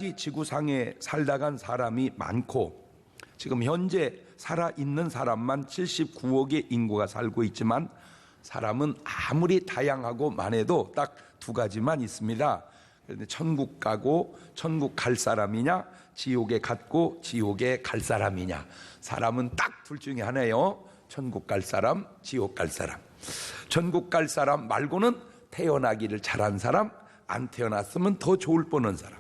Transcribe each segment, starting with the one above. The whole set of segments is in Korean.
이 지구상에 살다 간 사람이 많고 지금 현재 살아있는 사람만 79억의 인구가 살고 있지만 사람은 아무리 다양하고 많아도 딱 두 가지만 있습니다. 그런데 천국 가고 천국 갈 사람이냐, 지옥에 갔고 지옥에 갈 사람이냐. 사람은 딱 둘 중에 하나예요. 천국 갈 사람, 지옥 갈 사람. 천국 갈 사람 말고는 태어나기를 잘한 사람, 안 태어났으면 더 좋을 뻔한 사람.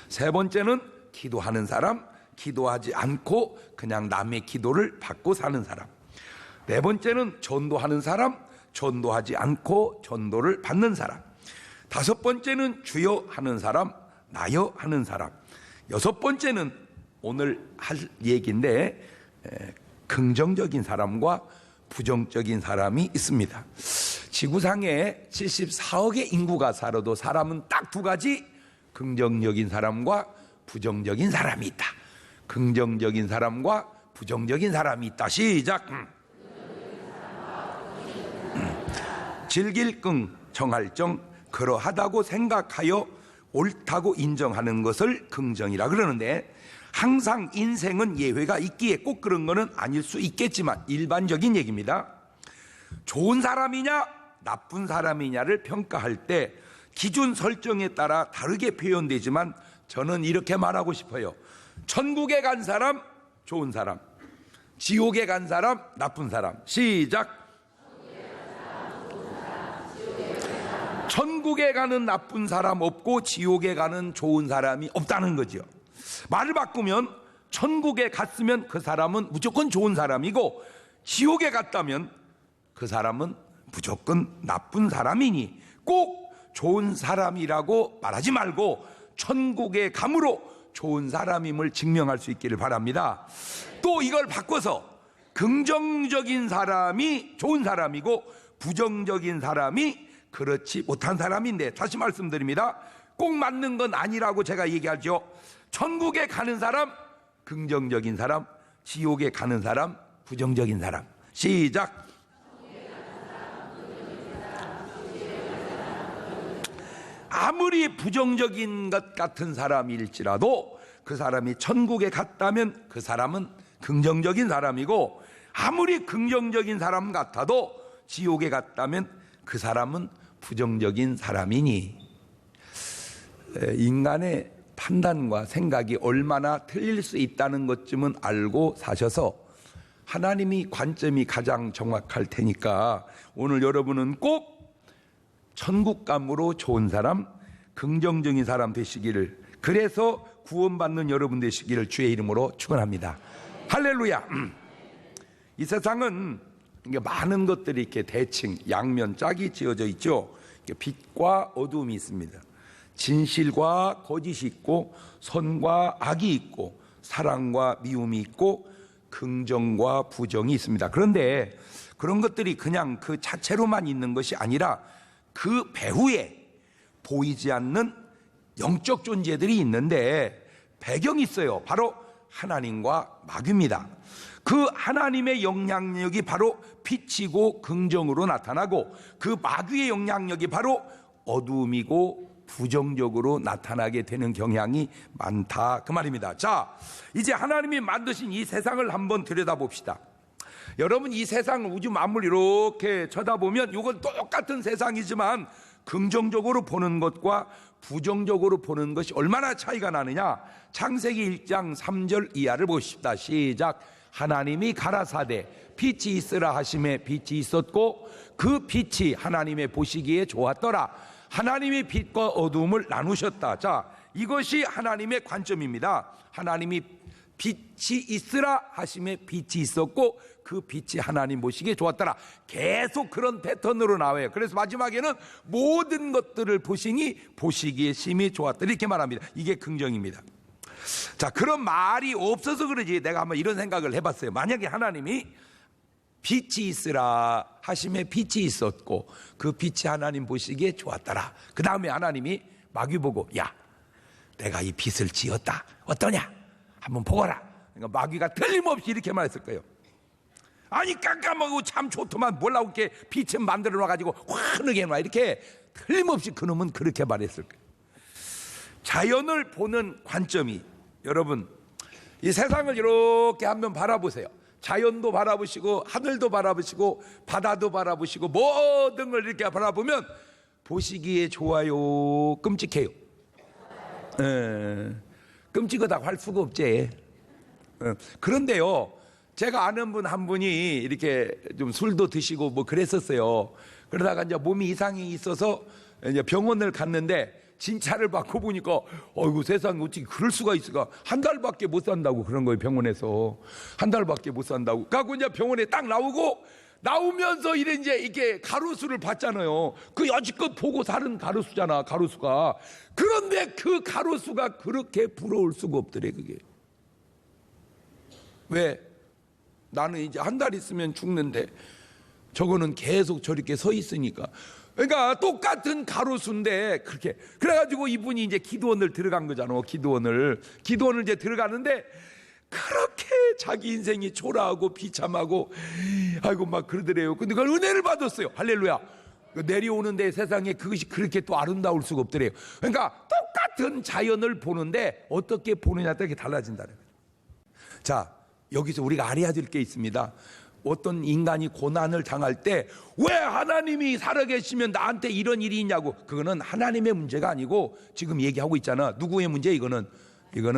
세 번째는 기도하는 사람, 기도하지 않고 그냥 남의 기도를 받고 사는 사람. 네 번째는 전도하는 사람, 전도하지 않고 전도를 받는 사람. 다섯 번째는 주여 하는 사람, 나여 하는 사람. 여섯 번째는 오늘 할 얘기인데 긍정적인 사람과 부정적인 사람이 있습니다. 지구상에 74억의 인구가 살아도 사람은 딱 두 가지, 긍정적인 사람과 부정적인 사람이 있다. 긍정적인 사람과 부정적인 사람이 있다. 시작. 즐길 끙 정할 정, 그러하다고 생각하여 옳다고 인정하는 것을 긍정이라 그러는데, 항상 인생은 예외가 있기에 꼭 그런 거는 아닐 수 있겠지만 일반적인 얘기입니다. 좋은 사람이냐 나쁜 사람이냐를 평가할 때 기준 설정에 따라 다르게 표현되지만 저는 이렇게 말하고 싶어요. 천국에 간 사람 좋은 사람, 지옥에 간 사람 나쁜 사람. 시작. 천국에 가는 나쁜 사람 없고 지옥에 가는 좋은 사람이 없다는 거죠. 말을 바꾸면 천국에 갔으면 그 사람은 무조건 좋은 사람이고, 지옥에 갔다면 그 사람은 무조건 나쁜 사람이니 꼭 좋은 사람이라고 말하지 말고 천국에 감으로 좋은 사람임을 증명할 수 있기를 바랍니다. 또 이걸 바꿔서 긍정적인 사람이 좋은 사람이고 부정적인 사람이 그렇지 못한 사람인데, 다시 말씀드립니다. 꼭 맞는 건 아니라고 제가 얘기하죠. 천국에 가는 사람 긍정적인 사람, 지옥에 가는 사람 부정적인 사람. 시작. 아무리 부정적인 것 같은 사람일지라도 그 사람이 천국에 갔다면 그 사람은 긍정적인 사람이고, 아무리 긍정적인 사람 같아도 지옥에 갔다면 그 사람은 부정적인 사람이니, 인간의 판단과 생각이 얼마나 틀릴 수 있다는 것쯤은 알고 사셔서 하나님이 관점이 가장 정확할 테니까 오늘 여러분은 꼭 천국감으로 좋은 사람, 긍정적인 사람 되시기를, 그래서 구원받는 여러분 되시기를 주의 이름으로 축원합니다. 할렐루야. 이 세상은 많은 것들이 이렇게 대칭, 양면 짝이 지어져 있죠. 빛과 어둠이 있습니다. 진실과 거짓이 있고, 선과 악이 있고, 사랑과 미움이 있고, 긍정과 부정이 있습니다. 그런데 그런 것들이 그냥 그 자체로만 있는 것이 아니라 그 배후에 보이지 않는 영적 존재들이 있는데 배경이 있어요. 바로 하나님과 마귀입니다. 그 하나님의 영향력이 바로 빛이고 긍정으로 나타나고, 그 마귀의 영향력이 바로 어두움이고 부정적으로 나타나게 되는 경향이 많다, 그 말입니다. 자, 이제 하나님이 만드신 이 세상을 한번 들여다봅시다. 여러분, 이 세상 우주 만물 이렇게 쳐다보면 이건 똑같은 세상이지만 긍정적으로 보는 것과 부정적으로 보는 것이 얼마나 차이가 나느냐. 창세기 1장 3절 이하를 보십시다. 시작. 하나님이 가라사대 빛이 있으라 하심에 빛이 있었고 그 빛이 하나님의 보시기에 좋았더라. 하나님이 빛과 어두움을 나누셨다. 자, 이것이 하나님의 관점입니다. 하나님이 빛이 있으라 하심에 빛이 있었고 그 빛이 하나님 보시기에 좋았더라. 계속 그런 패턴으로 나와요. 그래서 마지막에는 모든 것들을 보시니 보시기에 심히 좋았더라, 이렇게 말합니다. 이게 긍정입니다. 자, 그런 말이 없어서 그러지 내가 한번 이런 생각을 해봤어요. 만약에 하나님이 빛이 있으라 하심에 빛이 있었고 그 빛이 하나님 보시기에 좋았더라. 그 다음에 하나님이 마귀 보고, 야, 내가 이 빛을 지었다, 어떠냐 한번 보거라. 그러니까 마귀가 틀림없이 이렇게 말했을 거예요. 아니, 깜깜하고 참 좋더만 몰라고 이렇게 빛을 만들어 놔가지고 환하게 해놔, 이렇게 틀림없이 그놈은 그렇게 말했을 거예요. 자연을 보는 관점이, 여러분 이 세상을 이렇게 한번 바라보세요. 자연도 바라보시고 하늘도 바라보시고 바다도 바라보시고 모든 걸 이렇게 바라보면 보시기에 좋아요, 끔찍해요? 끔찍하다고 할 수가 없지. 그런데요, 제가 아는 분 한 분이 이렇게 좀 술도 드시고 뭐 그랬었어요. 그러다가 이제 몸이 이상이 있어서 이제 병원을 갔는데 진찰을 받고 보니까 어이구 세상에 어떻게 그럴 수가 있을까. 한 달밖에 못 산다고 그런 거예요. 병원에서 한 달밖에 못 산다고. 그래서 이제 병원에 딱 나오면서 이렇게 가로수를 봤잖아요. 그 여지껏 보고 사는 가로수잖아, 가로수가. 그런데 그 가로수가 그렇게 부러울 수가 없더래. 그게 왜? 나는 이제 한 달 있으면 죽는데 저거는 계속 저렇게 서 있으니까. 그러니까 똑같은 가로수인데 그렇게. 그래가지고 이분이 이제 기도원을 들어간 거잖아. 기도원을 이제 들어가는데 그렇게 자기 인생이 초라하고 비참하고 아이고 막 그러더래요. 근데 그걸 은혜를 받았어요. 할렐루야. 내려오는데 세상에 그것이 그렇게 또 아름다울 수가 없더래요. 그러니까 똑같은 자연을 보는데 어떻게 보느냐에 따라 달라진다는 거예요. 자, 여기서 우리가 알아야 될 게 있습니다. 어떤 인간이 고난을 당할 때 왜 하나님이 살아계시면 나한테 이런 일이 있냐고. 그거는 하나님의 문제가 아니고 지금 얘기하고 있잖아. 누구의 문제? 이거는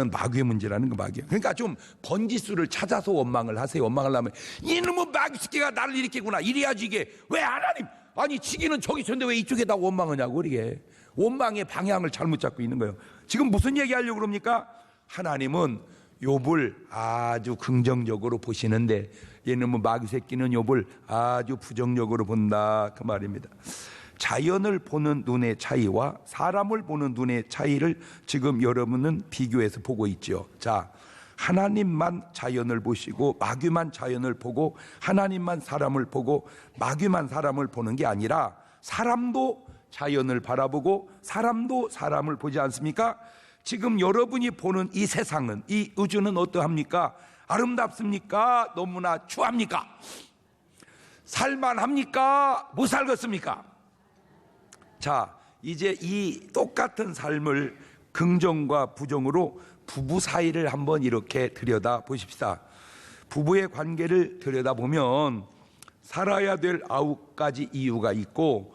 마귀의 문제라는 거. 마귀. 그러니까 좀 번지수를 찾아서 원망을 하세요. 원망을 하면 이놈의 마귀 새끼가 나를 일으키구나. 이래야지. 이게 왜 하나님, 아니 치기는 저기 있는데 왜 이쪽에다 원망하냐고. 이게 원망의 방향을 잘못 잡고 있는 거예요. 지금 무슨 얘기하려고 그럽니까? 하나님은 욥을 아주 긍정적으로 보시는데 얘는 뭐 마귀 새끼는 욥을 아주 부정적으로 본다, 그 말입니다. 자연을 보는 눈의 차이와 사람을 보는 눈의 차이를 지금 여러분은 비교해서 보고 있죠. 자, 하나님만 자연을 보시고 마귀만 자연을 보고 하나님만 사람을 보고 마귀만 사람을 보는 게 아니라 사람도 자연을 바라보고 사람도 사람을 보지 않습니까? 지금 여러분이 보는 이 세상은, 이 우주는 어떠합니까? 아름답습니까? 너무나 추합니까? 살만합니까? 못 살겠습니까? 자, 이제 이 똑같은 삶을 긍정과 부정으로 부부 사이를 한번 이렇게 들여다 보십시다. 부부의 관계를 들여다보면 살아야 될 9가지 이유가 있고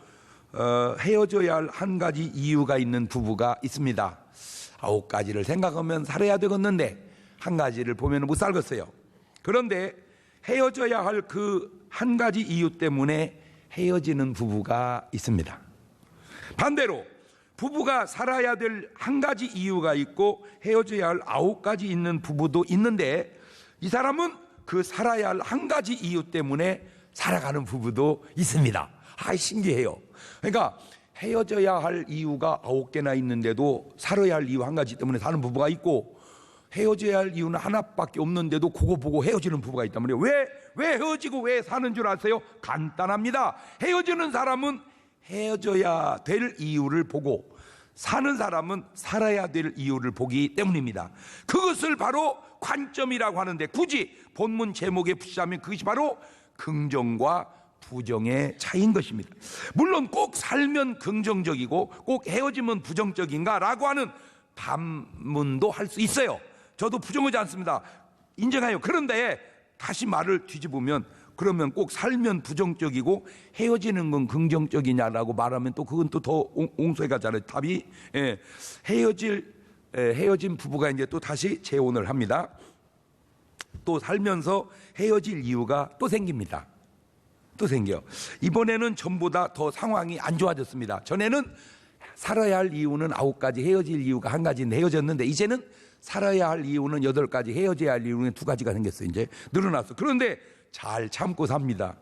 헤어져야 할 1가지 이유가 있는 부부가 있습니다. 9가지를 생각하면 살아야 되겠는데 1가지를 보면 못 살겠어요. 그런데 헤어져야 할 그 1가지 이유 때문에 헤어지는 부부가 있습니다. 반대로 부부가 살아야 될 1가지 이유가 있고 헤어져야 할 9가지 있는 부부도 있는데 이 사람은 그 살아야 할 1가지 이유 때문에 살아가는 부부도 있습니다. 신기해요. 그러니까 헤어져야 할 이유가 9개나 있는데도 살아야 할 이유 1가지 때문에 사는 부부가 있고 헤어져야 할 이유는 하나밖에 없는데도 그거 보고 헤어지는 부부가 있단 말이에요. 왜 헤어지고 왜 사는 줄 아세요? 간단합니다. 헤어지는 사람은 헤어져야 될 이유를 보고 사는 사람은 살아야 될 이유를 보기 때문입니다. 그것을 바로 관점이라고 하는데 굳이 본문 제목에 붙이자면 그것이 바로 긍정과 부정의 차이인 것입니다. 물론 꼭 살면 긍정적이고 꼭 헤어지면 부정적인가 라고 하는 반문도 할 수 있어요. 저도 부정하지 않습니다. 인정해요. 그런데 다시 말을 뒤집으면 그러면 꼭 살면 부정적이고 헤어지는 건 긍정적이냐라고 말하면 또 그건 또 더 옹소해 가잖아요. 답이 헤어진 부부가 이제 또 다시 재혼을 합니다. 또 살면서 헤어질 이유가 또 생깁니다. 또 생겨요. 이번에는 전보다 더 상황이 안 좋아졌습니다. 전에는 살아야 할 이유는 9가지, 헤어질 이유가 1가지인데 헤어졌는데 이제는 살아야 할 이유는 8가지, 헤어져야 할 이유는 2가지가 생겼어요. 이제 늘어났어. 그런데 잘 참고 삽니다.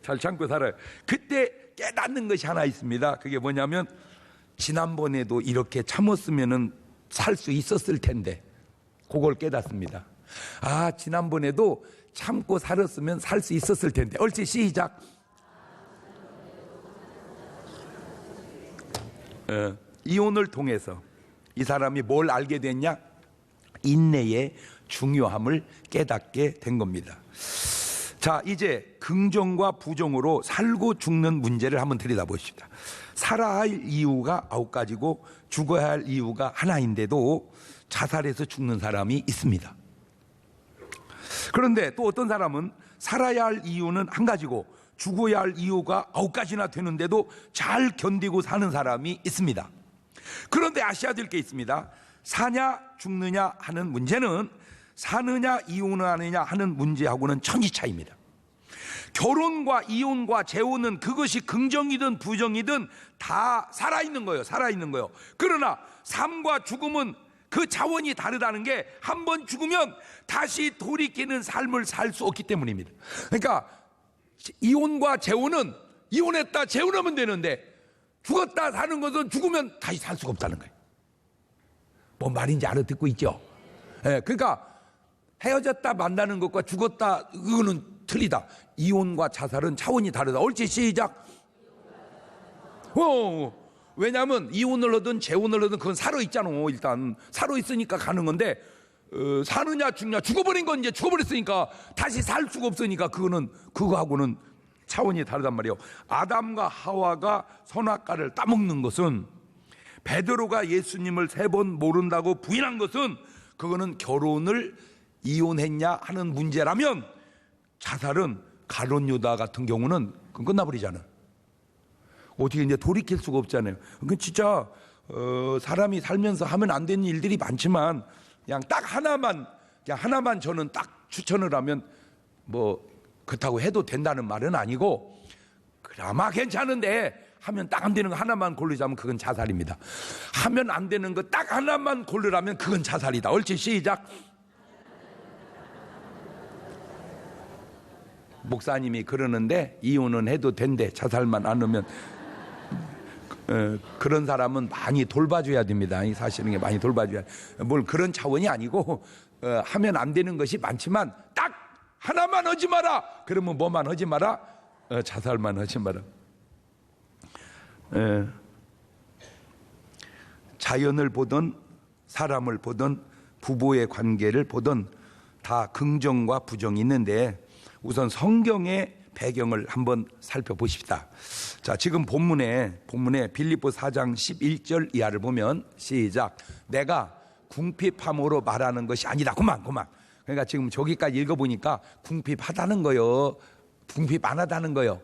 잘 참고 살아요. 그때 깨닫는 것이 하나 있습니다. 그게 뭐냐면 지난번에도 이렇게 참았으면 살 수 있었을 텐데 그걸 깨닫습니다. 지난번에도 참고 살았으면 살 수 있었을 텐데. 옳지, 시작. 이혼을 통해서 이 사람이 뭘 알게 됐냐? 인내의 중요함을 깨닫게 된 겁니다. 자, 이제 긍정과 부정으로 살고 죽는 문제를 한번 들여다보십시다. 살아야 할 이유가 9가지고 죽어야 할 이유가 하나인데도 자살해서 죽는 사람이 있습니다. 그런데 또 어떤 사람은 살아야 할 이유는 1가지고 죽어야 할 이유가 9가지나 되는데도 잘 견디고 사는 사람이 있습니다. 그런데 아셔야 될 게 있습니다. 사냐 죽느냐 하는 문제는 사느냐 이혼하느냐 하는 문제하고는 천지차이입니다. 결혼과 이혼과 재혼은 그것이 긍정이든 부정이든 다 살아있는 거예요. 살아있는 거예요. 그러나 삶과 죽음은 그 차원이 다르다는 게 한 번 죽으면 다시 돌이키는 삶을 살 수 없기 때문입니다. 그러니까 이혼과 재혼은 이혼했다 재혼하면 되는데 죽었다 사는 것은 죽으면 다시 살 수가 없다는 거예요. 뭔 말인지 알아듣고 있죠? 그러니까 헤어졌다 만나는 것과 죽었다 그거는 틀리다. 이혼과 자살은 차원이 다르다. 옳지, 시작. 왜냐하면 이혼을 하든 재혼을 하든 그건 살아있잖아. 일단 살아있으니까 가는 건데 사느냐 죽냐, 죽어버린 건 이제 죽어버렸으니까 다시 살 수가 없으니까 그거는 그거하고는 차원이 다르단 말이에요. 아담과 하와가 선악과를 따먹는 것은, 베드로가 예수님을 3번 모른다고 부인한 것은, 그거는 결혼을 이혼했냐 하는 문제라면 자살은 가룟 유다 같은 경우는 그건 끝나버리잖아요. 어떻게 이제 돌이킬 수가 없잖아요. 그건 진짜 사람이 살면서 하면 안 되는 일들이 많지만 그냥 딱 하나만 저는 딱 추천을 하면 뭐 그렇다고 해도 된다는 말은 아니고, 그나마 괜찮은데 하면 딱 안 되는 거 하나만 고르자면 그건 자살입니다. 하면 안 되는 거 딱 하나만 고르라면 그건 자살이다. 옳지, 시작. 목사님이 그러는데 이혼은 해도 된대, 자살만 안 하면. 그런 사람은 많이 돌봐줘야 됩니다. 사실은 게 많이 돌봐줘야. 뭘 그런 차원이 아니고 하면 안 되는 것이 많지만 딱 하나만 하지 마라. 그러면 뭐만 하지 마라? 자살만 하지 마라. 자연을 보든 사람을 보든 부부의 관계를 보든 다 긍정과 부정이 있는데 우선 성경의 배경을 한번 살펴보십시다. 자, 지금 본문에 빌립보 4장 11절 이하를 보면 시작. 내가 궁핍함으로 말하는 것이 아니다. 그만. 그러니까 지금 저기까지 읽어보니까 궁핍하다는 거요, 궁핍 안 하다는 거요.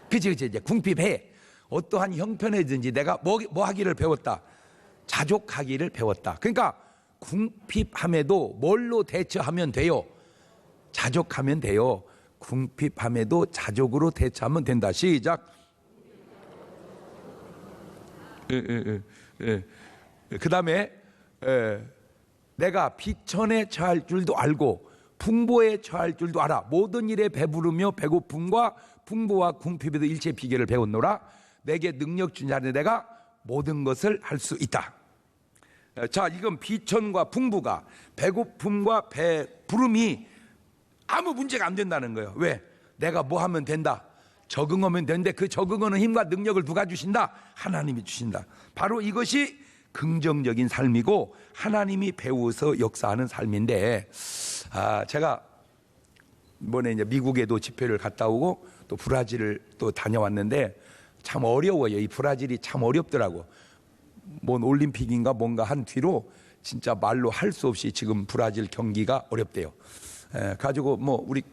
그치 이제 궁핍해. 어떠한 형편이든지 내가 뭐 하기를 배웠다. 자족하기를 배웠다. 그러니까 궁핍함에도 뭘로 대처하면 돼요? 자족하면 돼요. 궁핍함에도 자족으로 대처하면 된다. 시작. 그 다음에 내가 비천에 처할 줄도 알고 풍부에 처할 줄도 알아. 모든 일에 배부르며 배고픔과 풍부와 궁핍에도 일체 비결을 배웠노라. 내게 능력 준 자는 내가 모든 것을 할 수 있다. 자, 이건 비천과 풍부가, 배고픔과 배부름이 아무 문제가 안 된다는 거예요. 왜? 내가 뭐 하면 된다. 적응하면 되는데 그 적응하는 힘과 능력을 누가 주신다? 하나님이 주신다. 바로 이것이 긍정적인 삶이고 하나님이 배워서 역사하는 삶인데, 제가 이번에 이제 미국에도 집회를 갔다 오고 또 브라질을 또 다녀왔는데 참 어려워요. 이 브라질이 참 어렵더라고. 뭔 올림픽인가 뭔가 한 뒤로 진짜 말로 할 수 없이 지금 브라질 경기가 어렵대요. 가지고 뭐 우리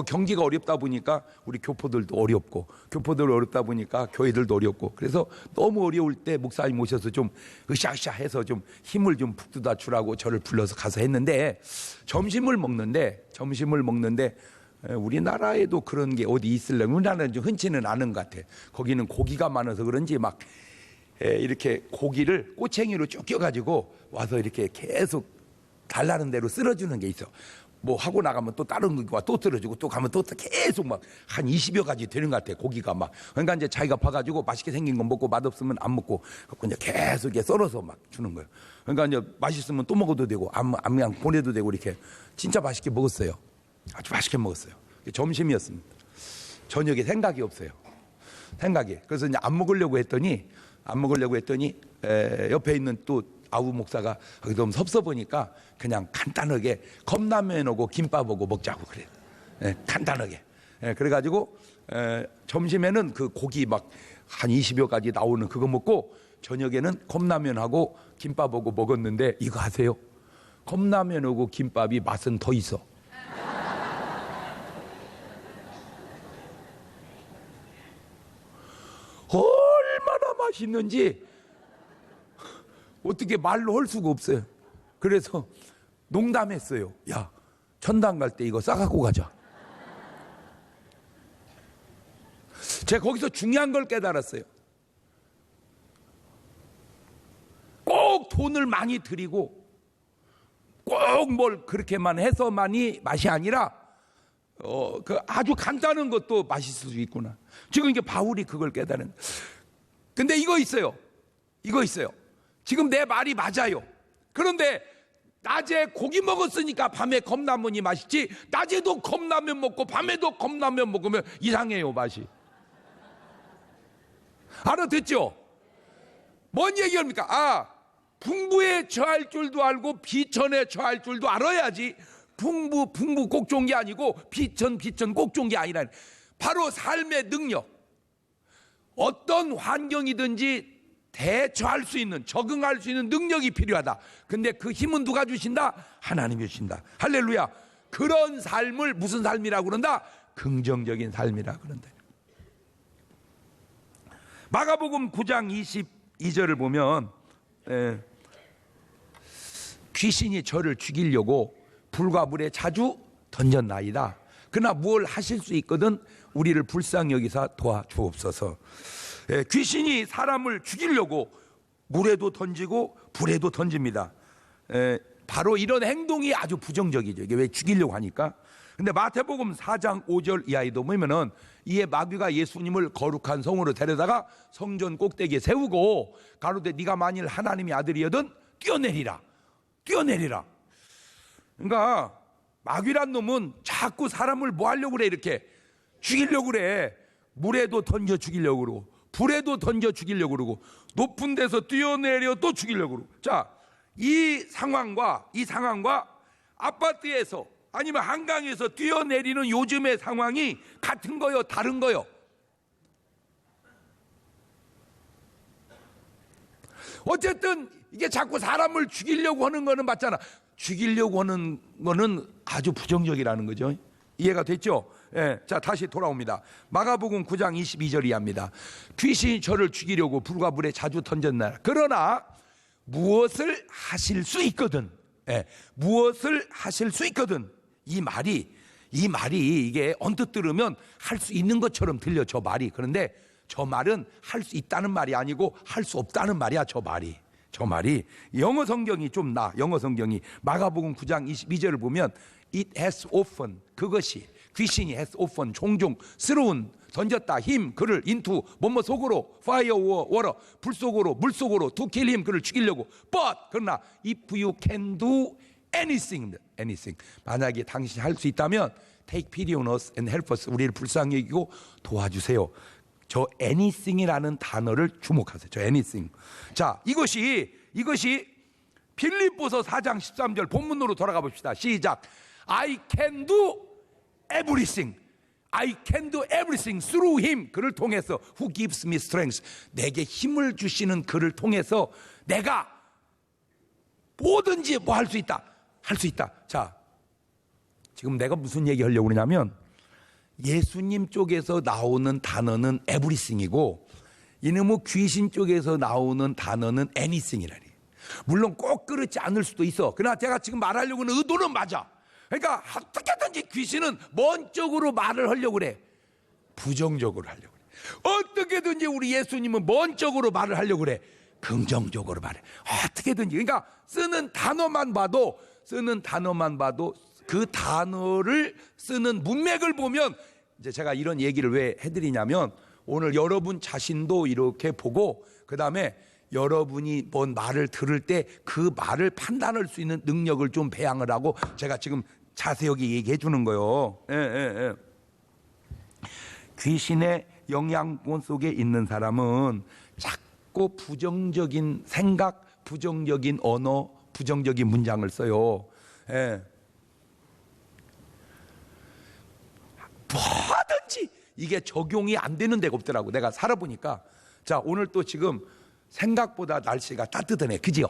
경기가 어렵다 보니까 우리 교포들도 어렵고, 교포들 어렵다 보니까 교회들도 어렵고, 그래서 너무 어려울 때 목사님 모셔서 좀 으쌰으쌰해서 좀 힘을 좀 북돋아 주라고 저를 불러서 가서 했는데, 점심을 먹는데 우리나라에도 그런 게 어디 있을래? 우리나라는 좀 흔치는 않은 것 같아. 거기는 고기가 많아서 그런지 막 이렇게 고기를 꼬챙이로 쭉 껴가지고 와서 이렇게 계속 달라는 대로 쓸어주는 게 있어. 뭐 하고 나가면 또 다른 고기가 또 떨어지고 또 가면 또 계속 막 한 20여 가지 되는 것 같아, 고기가 막. 그러니까 이제 자기가 봐가지고 맛있게 생긴 건 먹고 맛없으면 안 먹고 이제 계속 이렇게 썰어서 막 주는 거예요. 그러니까 이제 맛있으면 또 먹어도 되고 안 그냥 보내도 되고 이렇게 진짜 맛있게 먹었어요. 아주 맛있게 먹었어요. 점심이었습니다. 저녁에 생각이 없어요. 그래서 이제 안 먹으려고 했더니 옆에 있는 또 아우 목사가 거기 너무 섭섭하니까 그냥 간단하게 컵라면하고 김밥하고 먹자고 그래요. 간단하게. 그래가지고 점심에는 그 고기 막 한 20여 가지 나오는 그거 먹고 저녁에는 컵라면하고 김밥하고 먹었는데 이거 아세요? 컵라면하고 김밥이 맛은 더 있어. 얼마나 맛있는지 어떻게 말로 할 수가 없어요. 그래서 농담했어요. 야, 천당 갈 때 이거 싸갖고 가자. 제가 거기서 중요한 걸 깨달았어요. 꼭 돈을 많이 들이고 꼭 뭘 그렇게만 해서만이 맛이 아니라 그 아주 간단한 것도 맛있을 수 있구나. 지금 이게 바울이 그걸 깨달은. 근데 이거 있어요. 지금 내 말이 맞아요. 그런데 낮에 고기 먹었으니까 밤에 컵라면이 맛있지, 낮에도 컵라면 먹고 밤에도 컵라면 먹으면 이상해요, 맛이. 알아듣죠? 뭔 얘기합니까? 풍부에 처할 줄도 알고 비천에 처할 줄도 알아야지. 풍부 꼭 좋은 게 아니고 비천 꼭 좋은 게 아니라 바로 삶의 능력. 어떤 환경이든지 대처할 수 있는, 적응할 수 있는 능력이 필요하다. 근데 그 힘은 누가 주신다? 하나님이 주신다. 할렐루야. 그런 삶을 무슨 삶이라고 그런다? 긍정적인 삶이라고 그런다. 마가복음 9장 22절을 보면 귀신이 저를 죽이려고 불과 물에 자주 던졌나이다. 그러나 뭘 하실 수 있거든 우리를 불쌍히 여기사 도와주옵소서. 귀신이 사람을 죽이려고 물에도 던지고 불에도 던집니다. 바로 이런 행동이 아주 부정적이죠. 이게 왜 죽이려고 하니까. 근데 마태복음 4장 5절 이하에도 보면은 이에 마귀가 예수님을 거룩한 성으로 데려다가 성전 꼭대기에 세우고 가로되 네가 만일 하나님의 아들이거든 뛰어내리라. 그러니까 마귀란 놈은 자꾸 사람을 뭐 하려고 그래? 이렇게 죽이려고 그래. 물에도 던져 죽이려고 그러고 불에도 던져 죽이려고 그러고 높은 데서 뛰어내려 또 죽이려고 그러고. 자, 이 상황과 아파트에서 아니면 한강에서 뛰어내리는 요즘의 상황이 같은 거요, 다른 거요? 어쨌든 이게 자꾸 사람을 죽이려고 하는 거는 맞잖아. 죽이려고 하는 거는 아주 부정적이라는 거죠. 이해가 됐죠? 자, 다시 돌아옵니다. 마가복음 9장 22절 이하입니다. 귀신이 저를 죽이려고 불과 물에 자주 던졌나라. 그러나 무엇을 하실 수 있거든. 무엇을 하실 수 있거든. 이 말이 이게 언뜻 들으면 할 수 있는 것처럼 들려, 저 말이. 그런데 저 말은 할 수 있다는 말이 아니고 할 수 없다는 말이야, 저 말이. 영어 성경이 좀 나. 영어 성경이 마가복음 9장 22절을 보면 it has often, 그것이 귀신이 has often, 종종 스러운 던졌다 힘 그를 into 뭐뭐 속으로 fire or water, 불 속으로 물 속으로 to kill him, 그를 죽이려고. but 그러나 if you can do anything, 만약에 당신이 할 수 있다면 take pity on us and help us, 우리를 불쌍히 여기고 도와주세요. 저 anything이라는 단어를 주목하세요. 저 anything. 자, 이것이 빌립보서 4장 13절 본문으로 돌아가 봅시다. 시작. I can do everything through him, 그를 통해서 who gives me strength, 내게 힘을 주시는 그를 통해서 내가 뭐든지 뭐 할 수 있다. 자, 지금 내가 무슨 얘기 하려고 그러냐면 예수님 쪽에서 나오는 단어는 everything이고 이놈의 귀신 쪽에서 나오는 단어는 anything이라니. 물론 꼭 그렇지 않을 수도 있어. 그러나 제가 지금 말하려고 하는 의도는 맞아. 그러니까 어떻게든지 귀신은 뭔 쪽으로 말을 하려고 그래? 부정적으로 하려고 그래. 어떻게든지 우리 예수님은 뭔 쪽으로 말을 하려고 그래? 긍정적으로 말해. 어떻게든지. 그러니까 쓰는 단어만 봐도 그 단어를 쓰는 문맥을 보면, 이제 제가 이런 얘기를 왜 해드리냐면 오늘 여러분 자신도 이렇게 보고 그 다음에 여러분이 뭔 말을 들을 때 그 말을 판단할 수 있는 능력을 좀 배양을 하고 제가 지금 자세하게 얘기해 주는 거예요. 귀신의 영향권 속에 있는 사람은 자꾸 부정적인 생각, 부정적인 언어, 부정적인 문장을 써요. 뭐든지 이게 적용이 안 되는 데가 없더라고. 내가 살아보니까. 자, 오늘 또 지금 생각보다 날씨가 따뜻하네. 그지요?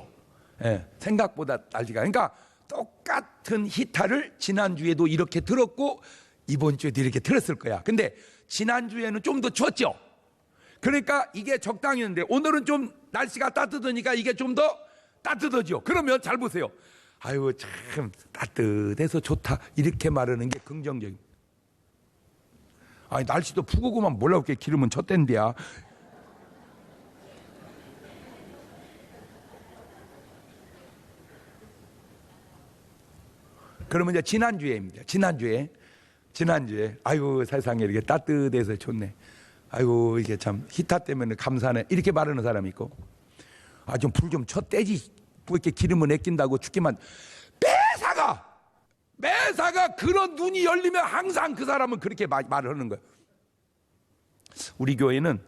예, 생각보다 날씨가. 그러니까 똑같은 히타를 지난주에도 이렇게 들었고 이번 주에도 이렇게 들었을 거야. 근데 지난주에는 좀 더 추웠죠? 그러니까 이게 적당했는데 오늘은 좀 날씨가 따뜻하니까 이게 좀 더 따뜻하죠. 그러면 잘 보세요. 아유, 참 따뜻해서 좋다 이렇게 말하는 게 긍정적인. 아니, 날씨도 푸고구만 몰라 그렇게 기름은 쳤댄데야. 그러면 이제 지난주에입니다. 지난주에 아이고 세상에 이렇게 따뜻해서 좋네. 아이고 이게 참 히타 때문에 감사하네 이렇게 말하는 사람이 있고, 아 좀 불 좀 쳤대지 뭐 이렇게 기름을 아낀다고 죽기만. 매사가 그런 눈이 열리면 항상 그 사람은 그렇게 말을 하는 거예요. 우리 교회는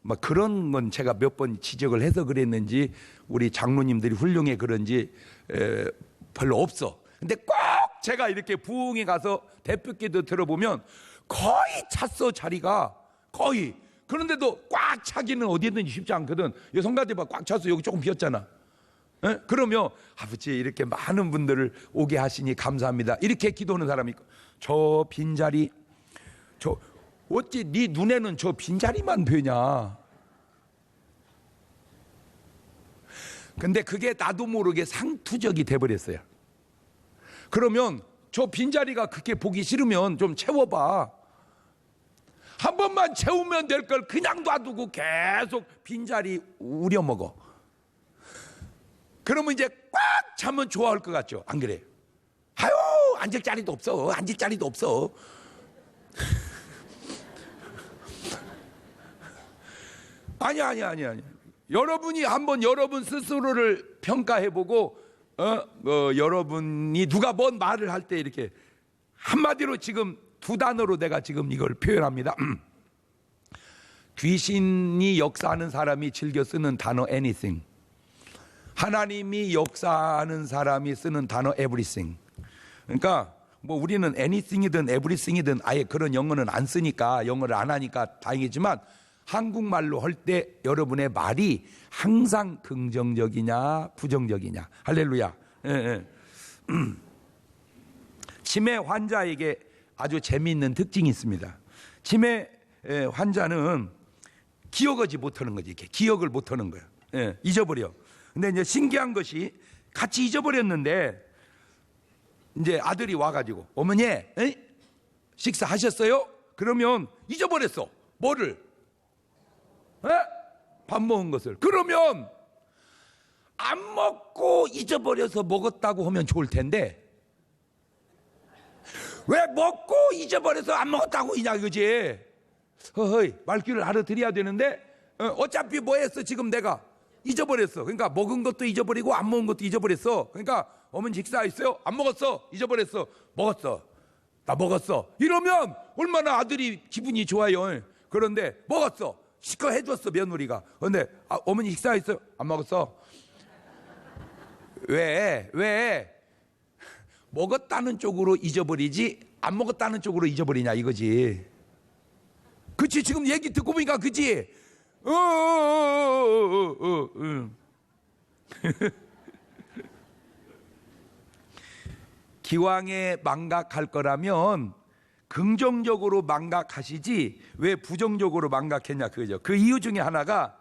뭐 그런 건 제가 몇 번 지적을 해서 그랬는지 우리 장로님들이 훌륭해 그런지 별로 없어. 근데 꼭 제가 이렇게 부흥에 가서 대표기도 들어보면 거의 찼어 자리가 거의. 그런데도 꽉 차기는 어디든지 쉽지 않거든. 성가대가 꽉 찼어. 여기 조금 비었잖아. 에? 그러면 아버지 이렇게 많은 분들을 오게 하시니 감사합니다 이렇게 기도하는 사람이 있고, 저 빈자리 저 어찌 네 눈에는 저 빈자리만 보이냐. 근데 그게 나도 모르게 상투적이 돼버렸어요. 그러면 저 빈자리가 그렇게 보기 싫으면 좀 채워봐. 한 번만 채우면 될 걸 그냥 놔두고 계속 빈자리 우려먹어. 그러면 이제 꽉 차면 좋아할 것 같죠? 안 그래? 아유, 앉을 자리도 없어. 아니야. 여러분이 한번 여러분 스스로를 평가해보고 여러분이 누가 뭔 말을 할 때 이렇게 한마디로 지금 두 단어로 내가 지금 이걸 표현합니다. 귀신이 역사하는 사람이 즐겨 쓰는 단어 anything, 하나님이 역사하는 사람이 쓰는 단어 everything. 그러니까 뭐 우리는 anything이든 everything이든 아예 그런 영어는 안 쓰니까, 영어를 안 하니까 다행이지만 한국말로 할 때 여러분의 말이 항상 긍정적이냐 부정적이냐. 할렐루야. 예. 치매 환자에게 아주 재미있는 특징이 있습니다. 치매 환자는 기억하지 못하는 거지. 이렇게 기억을 못하는 거야. 예, 잊어버려. 근데 이제 신기한 것이 같이 잊어버렸는데 이제 아들이 와가지고 어머니 식사하셨어요? 그러면 잊어버렸어. 뭐를? 밥 먹은 것을. 그러면 안 먹고 잊어버려서 먹었다고 하면 좋을 텐데 왜 먹고 잊어버려서 안 먹었다고 이냐 이거지. 허허이 말귀를 알아들어야 되는데 어차피 뭐 했어 지금 내가 잊어버렸어. 그러니까 먹은 것도 잊어버리고 안 먹은 것도 잊어버렸어. 그러니까 어머니 식사했어요? 안 먹었어. 잊어버렸어. 먹었어. 나 먹었어. 이러면 얼마나 아들이 기분이 좋아요. 그런데 먹었어. 시커 해줬어 며느리가. 그런데 어머니 식사했어요? 안 먹었어. 왜 먹었다는 쪽으로 잊어버리지 안 먹었다는 쪽으로 잊어버리냐 이거지. 그치? 지금 얘기 듣고 보니까 그치? 기왕에 망각할 거라면 긍정적으로 망각하시지 왜 부정적으로 망각했냐 그거죠. 그 이유 중에 하나가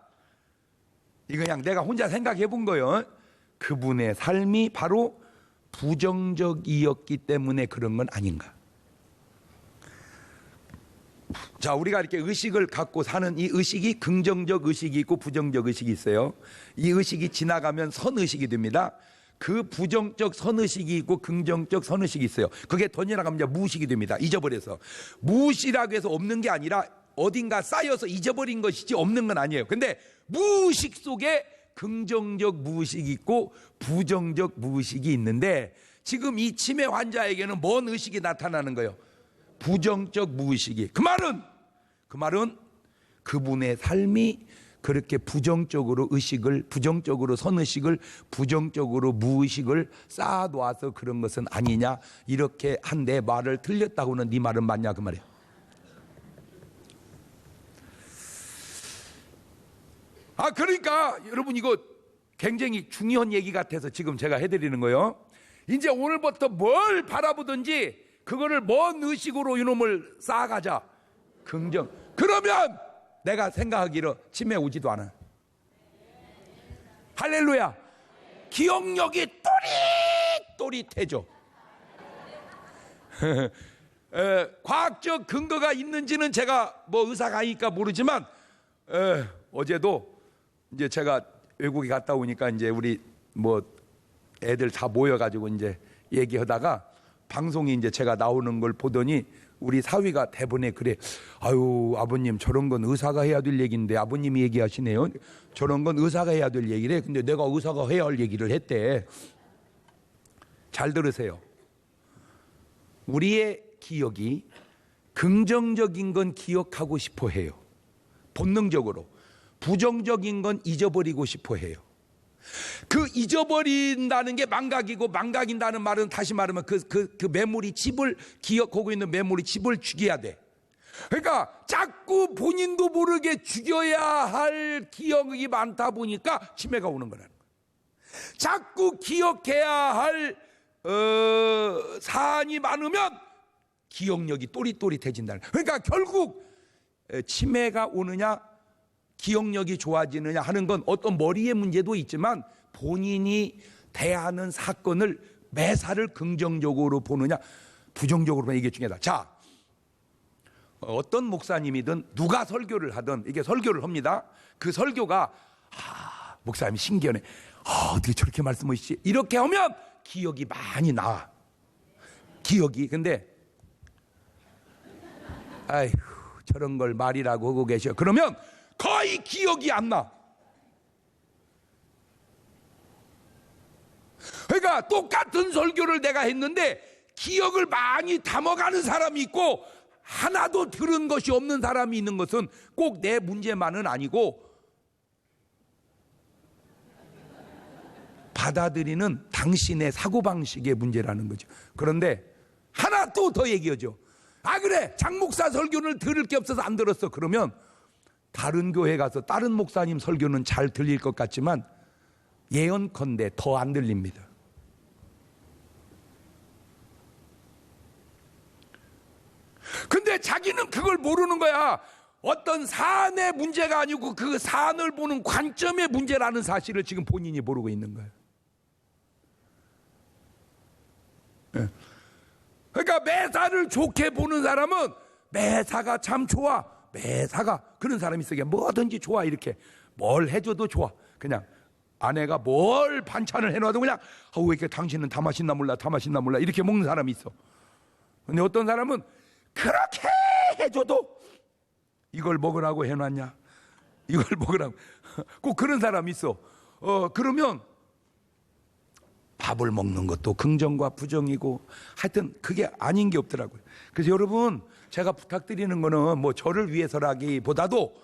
이거 그냥 내가 혼자 생각해 본 거예요. 그분의 삶이 바로 부정적이었기 때문에 그런 건 아닌가. 자, 우리가 이렇게 의식을 갖고 사는 이 의식이 긍정적 의식이 있고 부정적 의식이 있어요. 이 의식이 지나가면 선의식이 됩니다. 그 부정적 선의식이 있고 긍정적 선의식이 있어요. 그게 더 지나가면 무의식이 됩니다. 잊어버려서. 무의식이라고 해서 없는 게 아니라 어딘가 쌓여서 잊어버린 것이지 없는 건 아니에요. 근데 무의식 속에 긍정적 무의식이 있고 부정적 무의식이 있는데 지금 이 치매 환자에게는 뭔 의식이 나타나는 거예요? 부정적 무의식이. 그 말은 그분의 삶이 그렇게 부정적으로 의식을, 부정적으로 선의식을, 부정적으로 무의식을 쌓아놓아서 그런 것은 아니냐. 이렇게 한 내 말을 틀렸다고는 네 말은 맞냐 그 말이에요. 그러니까 여러분 이거 굉장히 중요한 얘기 같아서 지금 제가 해드리는 거예요. 이제 오늘부터 뭘 바라보든지 그거를 뭔 의식으로 이놈을 쌓아가자. 긍정. 그러면 내가 생각하기로 치매 오지도 않아. 할렐루야. 기억력이 또릿또릿해져. 과학적 근거가 있는지는 제가 뭐 의사가 아니니까 모르지만 어제도 이제 제가 외국에 갔다 오니까 이제 우리 뭐 애들 다 모여가지고 이제 얘기하다가 방송에 이제 제가 나오는 걸 보더니 우리 사위가 대본에 그래. 아유 아버님 저런 건 의사가 해야 될 얘기인데 아버님이 얘기하시네요. 저런 건 의사가 해야 될 얘기래. 근데 내가 의사가 해야 할 얘기를 했대. 잘 들으세요. 우리의 기억이 긍정적인 건 기억하고 싶어 해요. 본능적으로. 부정적인 건 잊어버리고 싶어 해요. 그 잊어버린다는 게 망각이고, 망각인다는 말은 다시 말하면 그 메모리 칩을, 기억하고 있는 메모리 칩을 죽여야 돼. 그러니까 자꾸 본인도 모르게 죽여야 할 기억이 많다 보니까 치매가 오는 거라는 거예요. 자꾸 기억해야 할 사안이 많으면 기억력이 또릿또릿해진다는 거예요. 그러니까 결국 치매가 오느냐 기억력이 좋아지느냐 하는 건 어떤 머리의 문제도 있지만 본인이 대하는 사건을 매사를 긍정적으로 보느냐 부정적으로 보느냐 이게 중요하다. 자, 어떤 목사님이든 누가 설교를 하든 이게 설교를 합니다. 그 설교가 목사님 신기하네. 어떻게 저렇게 말씀하시지? 이렇게 하면 기억이 많이 나와. 기억이. 근데 아이고 저런 걸 말이라고 하고 계셔. 그러면 거의 기억이 안 나. 그러니까 똑같은 설교를 내가 했는데 기억을 많이 담아가는 사람이 있고 하나도 들은 것이 없는 사람이 있는 것은 꼭 내 문제만은 아니고 받아들이는 당신의 사고방식의 문제라는 거죠. 그런데 하나 또 더 얘기하죠. 그래 장 목사 설교를 들을 게 없어서 안 들었어. 그러면 다른 교회 가서 다른 목사님 설교는 잘 들릴 것 같지만 예언컨대 더 안 들립니다. 근데 자기는 그걸 모르는 거야. 어떤 사안의 문제가 아니고 그 사안을 보는 관점의 문제라는 사실을 지금 본인이 모르고 있는 거예요. 그러니까 매사를 좋게 보는 사람은 매사가 참 좋아. 매사가 그런 사람이 있어. 뭐든지 좋아. 이렇게 뭘 해줘도 좋아. 그냥 아내가 뭘 반찬을 해놔도 그냥 왜 이렇게 당신은 다 맛있나 몰라 다 맛있나 몰라 이렇게 먹는 사람이 있어. 근데 어떤 사람은 그렇게 해줘도 이걸 먹으라고 해놨냐 이걸 먹으라고 꼭 그런 사람이 있어. 그러면 밥을 먹는 것도 긍정과 부정이고 하여튼 그게 아닌 게 없더라고요. 그래서 여러분 제가 부탁드리는 거는 뭐 저를 위해서라기보다도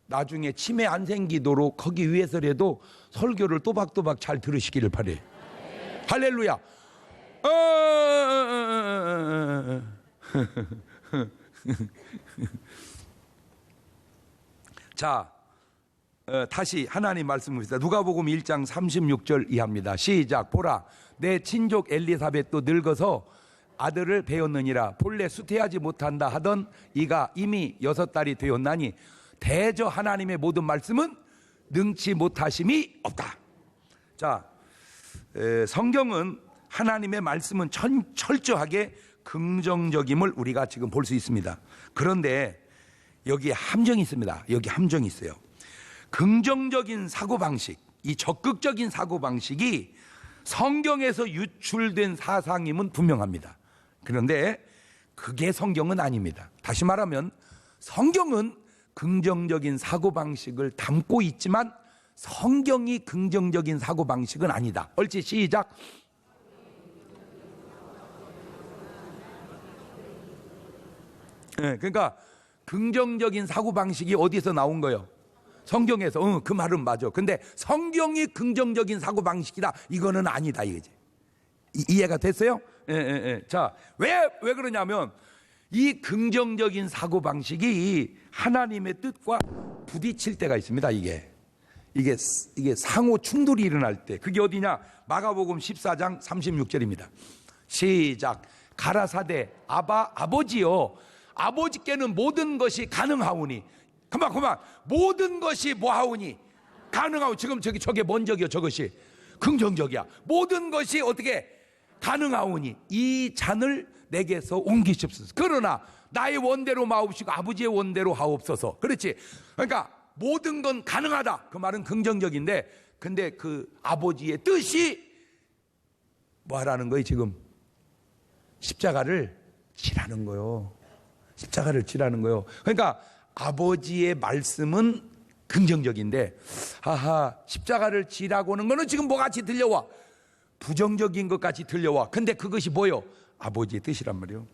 나중에 치매 안 생기도록 하기 위해서라도 설교를 또박또박 잘 들으시기를 바래요. 할렐루야. 자, 다시 하나님 말씀을 봅시다. 누가복음 1장 36절 이하입니다. 시작. 보라 내 친족 엘리사벳도 늙어서 아들을 배웠느니라. 본래 수태하지 못한다 하던 이가 이미 6달이 되었나니 대저 하나님의 모든 말씀은 능치 못하심이 없다. 자, 성경은 하나님의 말씀은 철저하게 긍정적임을 우리가 지금 볼 수 있습니다. 그런데 여기에 함정이 있습니다. 여기 함정이 있어요. 긍정적인 사고방식, 이 적극적인 사고방식이 성경에서 유출된 사상임은 분명합니다. 그런데 그게 성경은 아닙니다. 다시 말하면 성경은 긍정적인 사고방식을 담고 있지만 성경이 긍정적인 사고방식은 아니다. 옳지? 시작. 그러니까 긍정적인 사고방식이 어디서 나온 거예요? 성경에서. 그 말은 맞아. 근데 성경이 긍정적인 사고방식이다 이거는 아니다 이거지. 이해가 됐어요? 자, 왜 그러냐면 이 긍정적인 사고방식이 하나님의 뜻과 부딪힐 때가 있습니다. 이게 상호 충돌이 일어날 때, 그게 어디냐? 마가복음 14장 36절입니다. 시작. 가라사대 아버지여, 아버지께는 모든 것이 가능하오니. 그만 모든 것이 뭐하오니? 가능하오. 지금 저게 먼저기요. 저것이 긍정적이야. 모든 것이 어떻게 가능하오니 이 잔을 내게서 옮기시옵소서. 그러나 나의 원대로 마옵시고 아버지의 원대로 하옵소서. 그렇지. 그러니까 모든 건 가능하다. 그 말은 긍정적인데, 근데 그 아버지의 뜻이 뭐 하라는 거예요? 지금 십자가를 지라는 거요. 십자가를 지라는 거요. 그러니까 아버지의 말씀은 긍정적인데, 십자가를 지라고 하는 거는 지금 뭐 같이 들려와? 부정적인 것 같이 들려와. 근데 그것이 뭐요? 아버지의 뜻이란 말이요.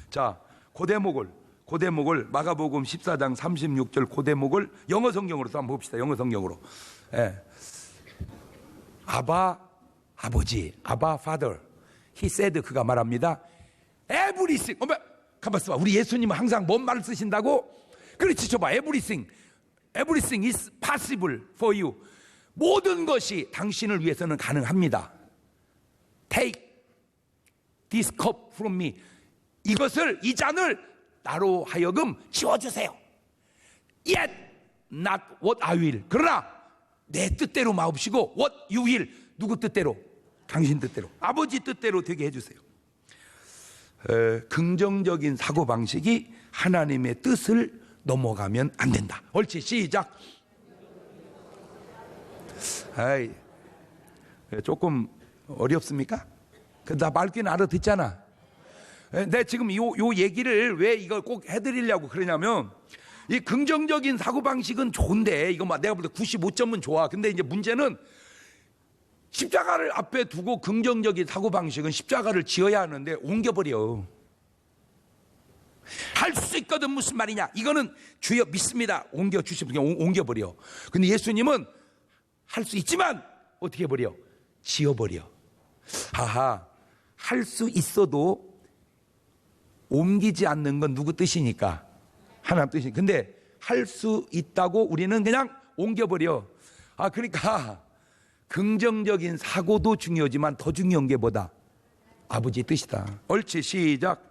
자, 그 대목을 마가복음 14장 36절 그 대목을 영어 성경으로 또 한번 봅시다. 영어 성경으로. 아버지, 아바 father. He said, 그가 말합니다. Everything. 가만 있어봐. 우리 예수님은 항상 뭔 말을 쓰신다고? 그렇지, 줘봐. Everything is possible for you. 모든 것이 당신을 위해서는 가능합니다. Take this cup from me. 이 잔을 나로 하여금 지워주세요. Yet not what I will. 그러나 내 뜻대로 마옵시고 what you will. 누구 뜻대로? 당신 뜻대로. 아버지 뜻대로 되게 해주세요. 긍정적인 사고방식이 하나님의 뜻을 넘어가면 안 된다. 옳지, 시작. 조금 어렵습니까? 나 말귀는 알아듣잖아. 내 지금 요 얘기를 왜 이걸 꼭 해드리려고 그러냐면, 이 긍정적인 사고방식은 좋은데, 이거 내가 볼 때 95점은 좋아. 근데 이제 문제는 십자가를 앞에 두고 긍정적인 사고방식은 십자가를 지어야 하는데 옮겨버려. 할 수 있거든. 무슨 말이냐? 이거는 주여 믿습니다. 옮겨주시면 옮겨버려. 근데 예수님은 할 수 있지만 어떻게 해버려? 지어버려. 할 수 있어도 옮기지 않는 건 누구 뜻이니까? 하나님 뜻이니까. 근데 할 수 있다고 우리는 그냥 옮겨버려. 그러니까 긍정적인 사고도 중요하지만 더 중요한 게 뭐다? 아버지 뜻이다. 옳지, 시작.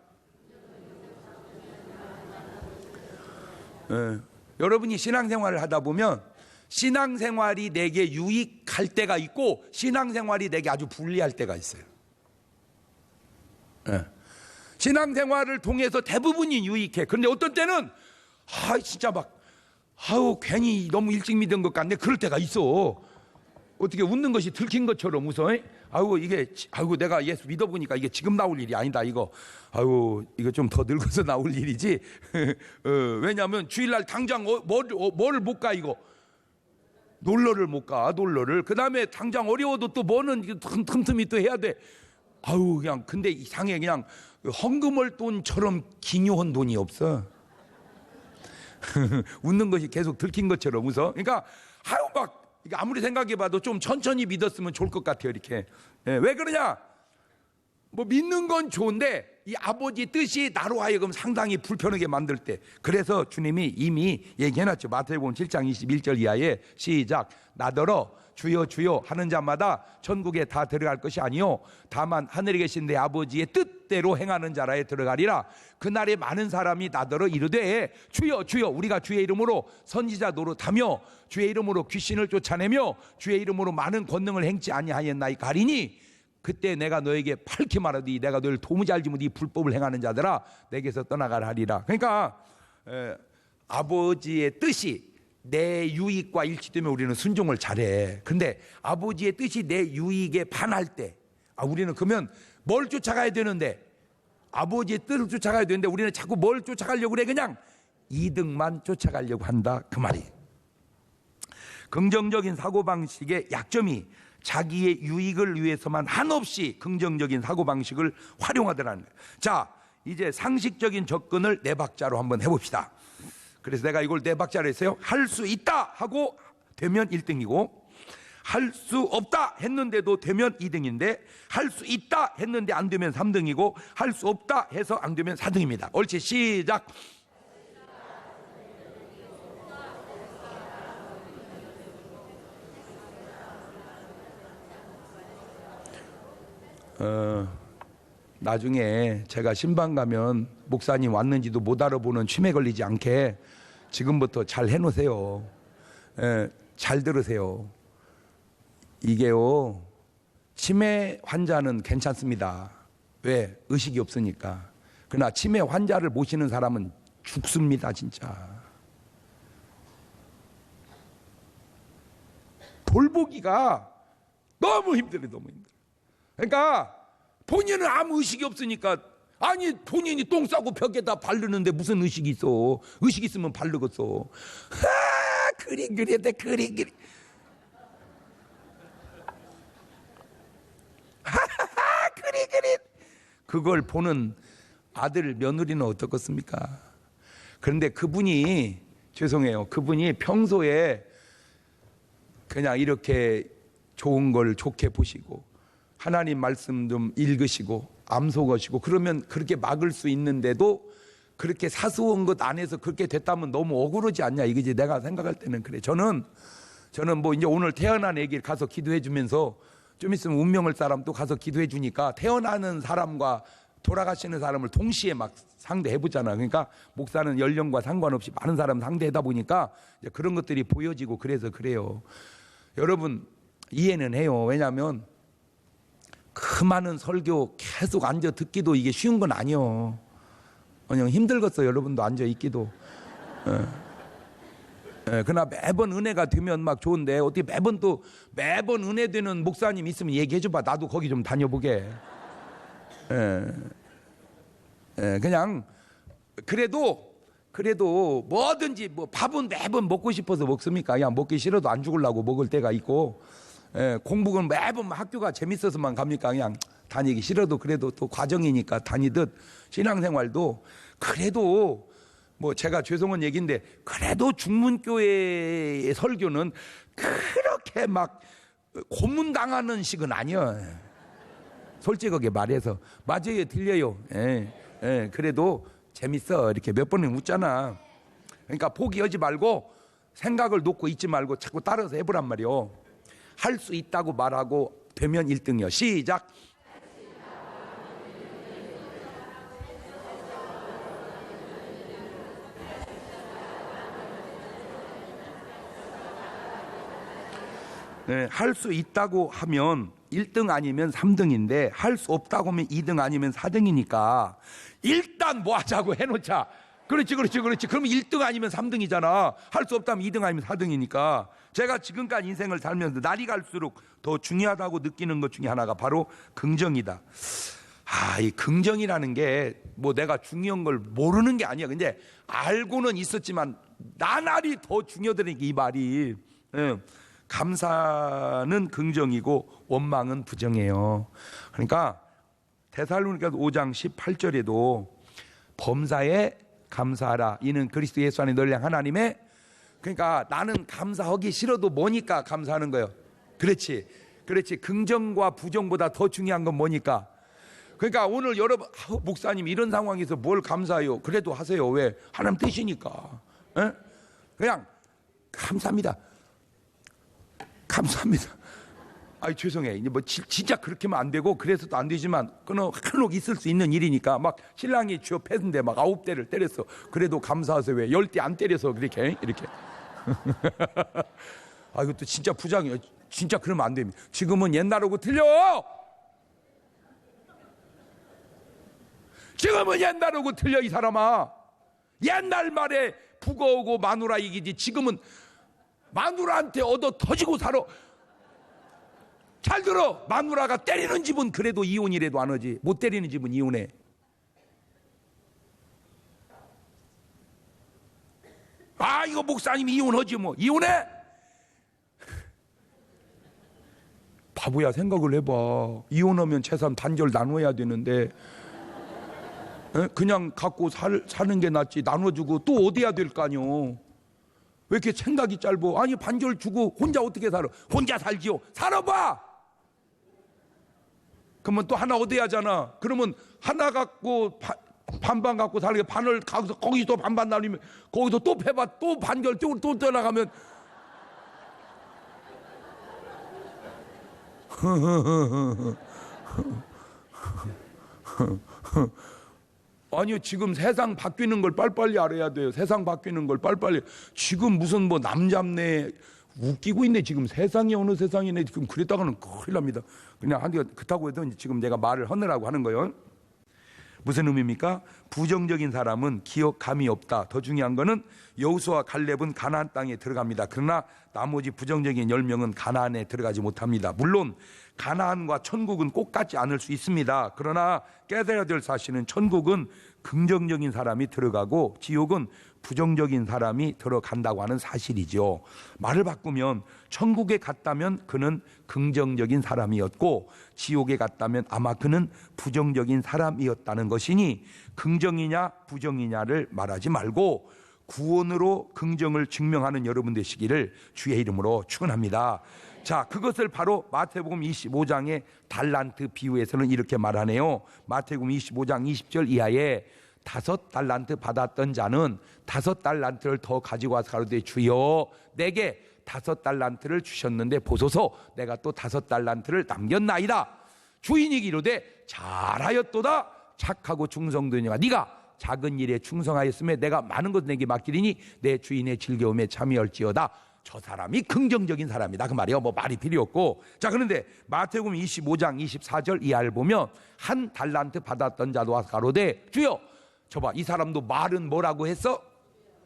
여러분이 신앙생활을 하다 보면 신앙생활이 내게 유익할 때가 있고 신앙생활이 내게 아주 불리할 때가 있어요. 신앙생활을 통해서 대부분이 유익해. 그런데 어떤 때는 진짜 괜히 너무 일찍 믿은 것 같네. 그럴 때가 있어. 어떻게 웃는 것이 들킨 것처럼 웃어? 내가 예수 믿어보니까 이게 지금 나올 일이 아니다. 이거 좀 더 늙어서 나올 일이지. 왜냐하면 주일날 당장 뭐를 못 가, 이거. 놀러를 못 가, 놀러를. 그 다음에 당장 어려워도 또 뭐는 틈틈이 또 해야 돼. 그냥, 근데 이상해. 그냥 헌금할 돈처럼 기묘한 돈이 없어. 웃는 것이 계속 들킨 것처럼 웃어. 그러니까, 아무리 생각해봐도 좀 천천히 믿었으면 좋을 것 같아요, 이렇게. 왜 그러냐? 믿는 건 좋은데 이 아버지 뜻이 나로 하여금 상당히 불편하게 만들 때, 그래서 주님이 이미 얘기해놨죠. 마태복음 7장 21절 이하에 시작. 나더러 주여 주여 하는 자마다 천국에 다 들어갈 것이 아니요 다만 하늘에 계신 내 아버지의 뜻대로 행하는 자라에 들어가리라. 그날에 많은 사람이 나더러 이르되 주여 주여 우리가 주의 이름으로 선지자 노릇하며 주의 이름으로 귀신을 쫓아내며 주의 이름으로 많은 권능을 행치 아니하였나이까 하리니 그때 내가 너에게 밝히 말하되 내가 너를 도무지 알지 못하는 이 불법을 행하는 자들아 내게서 떠나가라 하리라. 그러니까 아버지의 뜻이 내 유익과 일치되면 우리는 순종을 잘해. 근데 아버지의 뜻이 내 유익에 반할 때 우리는 그러면 뭘 쫓아가야 되는데, 아버지의 뜻을 쫓아가야 되는데 우리는 자꾸 뭘 쫓아가려고 그래? 그냥 이득만 쫓아가려고 한다, 그 말이. 긍정적인 사고방식의 약점이 자기의 유익을 위해서만 한없이 긍정적인 사고방식을 활용하더라는 거예요. 자, 이제 상식적인 접근을 네 박자로 한번 해봅시다. 그래서 내가 이걸 네 박자로 했어요. 할 수 있다 하고 되면 1등이고, 할 수 없다 했는데도 되면 2등인데, 할 수 있다 했는데 안 되면 3등이고, 할 수 없다 해서 안 되면 4등입니다. 옳지, 시작. 나중에 제가 신방 가면 목사님 왔는지도 못 알아보는 치매 걸리지 않게 지금부터 잘 해놓으세요. 잘 들으세요. 이게요, 치매 환자는 괜찮습니다. 왜? 의식이 없으니까. 그러나 치매 환자를 모시는 사람은 죽습니다, 진짜. 돌보기가 너무 힘들어요, 너무 힘들어요. 그러니까 본인은 아무 의식이 없으니까, 아니 본인이 똥 싸고 벽에다 바르는데 무슨 의식이 있어. 의식 있으면 바르겠어. 그림 그려야 돼, 그림 그려. 그림 그림. 그걸 보는 아들 며느리는 어떻겠습니까? 그런데 그분이, 죄송해요, 그분이 평소에 그냥 이렇게 좋은 걸 좋게 보시고 하나님 말씀 좀 읽으시고 암송하시고 그러면 그렇게 막을 수 있는데도 그렇게 사소한 것 안에서 그렇게 됐다면 너무 억울하지 않냐, 이거지. 내가 생각할 때는 그래. 저는 뭐 이제 오늘 태어난 애기 가서 기도해 주면서 좀 있으면 운명을 사람 또 가서 기도해 주니까 태어나는 사람과 돌아가시는 사람을 동시에 막 상대해 보잖아. 그러니까 목사는 연령과 상관없이 많은 사람 상대하다 보니까 이제 그런 것들이 보여지고 그래서 그래요. 여러분 이해는 해요. 왜냐하면 그 많은 설교 계속 앉아 듣기도 이게 쉬운 건 아니요. 그냥 힘들겠어요. 여러분도 앉아 있기도. 그러나 매번 은혜가 되면 막 좋은데 어떻게 매번 은혜 되는 목사님 있으면 얘기해 줘봐. 나도 거기 좀 다녀보게. 그냥 그래도 뭐든지, 뭐 밥은 매번 먹고 싶어서 먹습니까? 그냥 먹기 싫어도 안 죽으려고 먹을 때가 있고, 공부는 매번 학교가 재밌어서만 갑니까? 그냥 다니기 싫어도 그래도 또 과정이니까 다니듯 신앙생활도 그래도 뭐 제가 죄송한 얘기인데 그래도 중문교회의 설교는 그렇게 막 고문당하는 식은 아니야. 솔직하게 말해서 맞아요, 들려요. 그래도 재밌어. 이렇게 몇 번은 웃잖아. 그러니까 포기하지 말고 생각을 놓고 있지 말고 자꾸 따라서 해보란 말이요. 할 수 있다고 말하고 되면 1등이요. 시작. 할 수 있다고 하면 1등 아니면 3등인데 할 수 없다고 하면 2등 아니면 4등이니까 일단 뭐 하자고 해놓자. 그렇지. 그러면 1등 아니면 3등이잖아. 할 수 없다면 2등 아니면 4등이니까. 제가 지금까지 인생을 살면서 날이 갈수록 더 중요하다고 느끼는 것 중에 하나가 바로 긍정이다. 이 긍정이라는 게 뭐 내가 중요한 걸 모르는 게 아니야. 근데 알고는 있었지만 나날이 더 중요하다는 게 이 말이. 감사는 긍정이고 원망은 부정이에요. 그러니까 데살로니가서 5장 18절에도 범사에 감사하라. 이는 그리스도 예수 안에 너를 향한 하나님의, 그러니까 나는 감사하기 싫어도 뭐니까 감사하는 거예요. 그렇지. 긍정과 부정보다 더 중요한 건 뭐니까. 그러니까 오늘 여러분, 목사님 이런 상황에서 뭘 감사해요? 그래도 하세요. 왜? 하나님 뜻이니까. 그냥 감사합니다. 죄송해. 이제 뭐 진짜 그렇게 하면 안 되고 그래서도 안 되지만 간혹 있을 수 있는 일이니까 막 신랑이 쥐어 팼는데 막 9대를 때렸어. 그래도 감사하세요. 왜? 10대 안 때려서 이렇게. 이것도 진짜 부장이에요. 진짜 그러면 안 됩니다. 지금은 옛날하고 틀려. 지금은 옛날하고 틀려, 이 사람아. 옛날 말에 북어오고 마누라 이기지. 지금은 마누라한테 얻어 터지고 살아. 잘 들어. 마누라가 때리는 집은 그래도 이혼이라도 안 하지. 못 때리는 집은 이혼해. 이거 목사님이 이혼하지 뭐. 이혼해? 바보야, 생각을 해봐. 이혼하면 재산 단절 나눠야 되는데 그냥 갖고 사는 게 낫지. 나눠주고 또 얻어야 될 거 아니오. 왜 이렇게 생각이 짧어? 아니 반절 주고 혼자 어떻게 살아? 혼자 살지요. 살아봐. 그러면 또 하나 얻어야 하잖아. 그러면 하나 갖고 반반 갖고 살게 반을 가서 거기서 반반 나누면 거기서 또 패봐. 또 반절 쪽으로 또 떠나가면 아니요, 지금 세상 바뀌는 걸 빨리빨리 알아야 돼요. 세상 바뀌는 걸 빨리빨리. 지금 무슨 뭐 남잡네 웃기고 있네. 지금 세상이 어느 세상이네. 지금 그랬다가는 큰일 납니다. 그냥 한디가 그렇다고 해도 지금 내가 말을 하느라고 하는 거예요. 무슨 의미입니까? 부정적인 사람은 기억감이 없다. 더 중요한 거는 여호수아와 갈렙은 가나안 땅에 들어갑니다. 그러나 나머지 부정적인 10명은 가나안에 들어가지 못합니다. 물론 가나안과 천국은 꼭 같지 않을 수 있습니다. 그러나 깨달아야 될 사실은 천국은 긍정적인 사람이 들어가고 지옥은 부정적인 사람이 들어간다고 하는 사실이죠. 말을 바꾸면 천국에 갔다면 그는 긍정적인 사람이었고 지옥에 갔다면 아마 그는 부정적인 사람이었다는 것이니 긍정이냐 부정이냐를 말하지 말고 구원으로 긍정을 증명하는 여러분 되시기를 주의 이름으로 축원합니다. 자, 그것을 바로 마태복음 25장의 달란트 비유에서는 이렇게 말하네요. 마태복음 25장 20절 이하에 5달란트 받았던 자는 5달란트를 더 가지고 와서 가로되 주여 내게 5달란트를 주셨는데 보소서 내가 또 5달란트를 남겼나이다. 주인이 이르되 잘하였도다 착하고 충성된 자가 네가 작은 일에 충성하였으며 내가 많은 것을 내게 맡기리니 내 주인의 즐거움에 참여할지어다. 저 사람이 긍정적인 사람이다 그 말이에요. 뭐 말이 필요 없고. 자, 그런데 마태복음 25장 24절 이하를 보면 한 달란트 받았던 자도 와서 가로되 주여 저봐 이 사람도 말은 뭐라고 했어?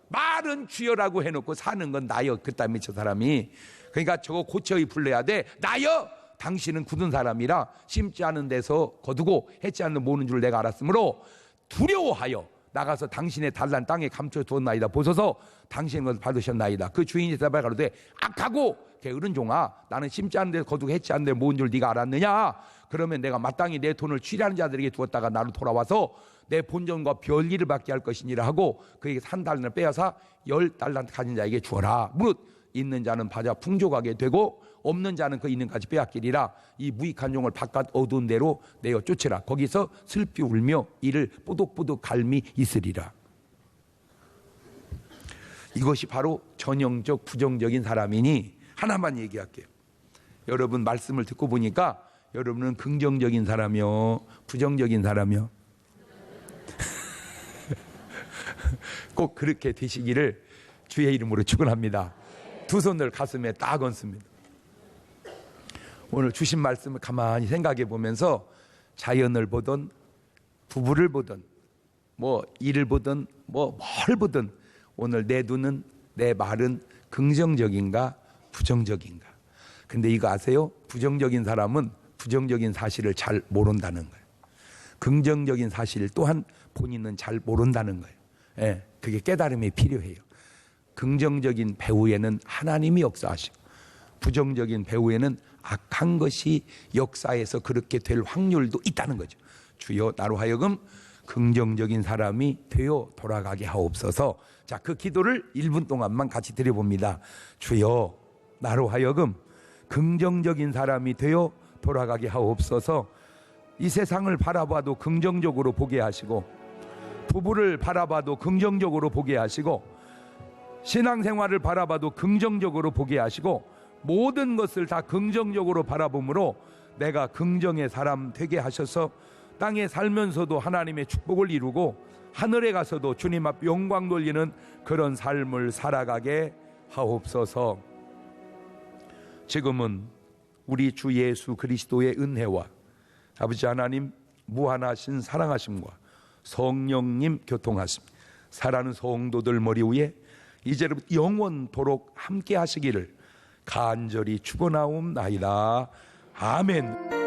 말은 주여라고 해놓고 사는 건 나여. 그다음에 저 사람이 그러니까 저거 고쳐이 불러야 돼. 나여 당신은 굳은 사람이라 심지 않은 데서 거두고 해지 않는 모는 줄 내가 알았으므로 두려워하여 나가서 당신의 달란 땅에 감춰두었나이다. 보소서 당신의 것을 받으셨나이다. 그 주인이 대답하여 가로되 악하고 게으른 종아 나는 심지 않은 데서 거두고 해지 않는 데 모은 줄 네가 알았느냐. 그러면 내가 마땅히 내 돈을 취리하는 자들에게 두었다가 나로 돌아와서 내 본전과 별일을 받게 할 것이니라 하고 그에게 1달란트를 빼앗아 10달란트 가진 자에게 주어라. 무릇 있는 자는 받아 풍족하게 되고 없는 자는 그 있는 까지 빼앗기리라. 이 무익한 종을 바깥 어두운 데로 내어 쫓으라. 거기서 슬피 울며 이를 뽀득뽀득 갈미 있으리라. 이것이 바로 전형적 부정적인 사람이니 하나만 얘기할게요. 여러분 말씀을 듣고 보니까 여러분은 긍정적인 사람이요 부정적인 사람이요? 꼭 그렇게 되시기를 주의 이름으로 축원합니다. 두 손을 가슴에 딱 얹습니다. 오늘 주신 말씀을 가만히 생각해 보면서 자연을 보든 부부를 보든 뭐 일을 보든 뭐 뭘 보든 오늘 내 눈은 내 말은 긍정적인가 부정적인가. 근데 이거 아세요? 부정적인 사람은 부정적인 사실을 잘 모른다는 거예요. 긍정적인 사실 또한 본인은 잘 모른다는 거예요. 예, 그게 깨달음이 필요해요. 긍정적인 배후에는 하나님이 역사하시고 부정적인 배후에는 악한 것이 역사에서 그렇게 될 확률도 있다는 거죠. 주여 나로 하여금 긍정적인 사람이 되어 돌아가게 하옵소서. 자, 그 기도를 1분 동안만 같이 드려봅니다. 주여 나로 하여금 긍정적인 사람이 되어 돌아가게 하옵소서. 이 세상을 바라봐도 긍정적으로 보게 하시고 부부를 바라봐도 긍정적으로 보게 하시고 신앙생활을 바라봐도 긍정적으로 보게 하시고 모든 것을 다 긍정적으로 바라봄으로 내가 긍정의 사람 되게 하셔서 땅에 살면서도 하나님의 축복을 이루고 하늘에 가서도 주님 앞 영광 돌리는 그런 삶을 살아가게 하옵소서. 지금은 우리 주 예수 그리스도의 은혜와 아버지 하나님 무한하신 사랑하심과 성령님 교통하심 사랑하는 성도들 머리 위에 이제부터 영원토록 함께 하시기를 간절히 축원하옵나이다. 아멘.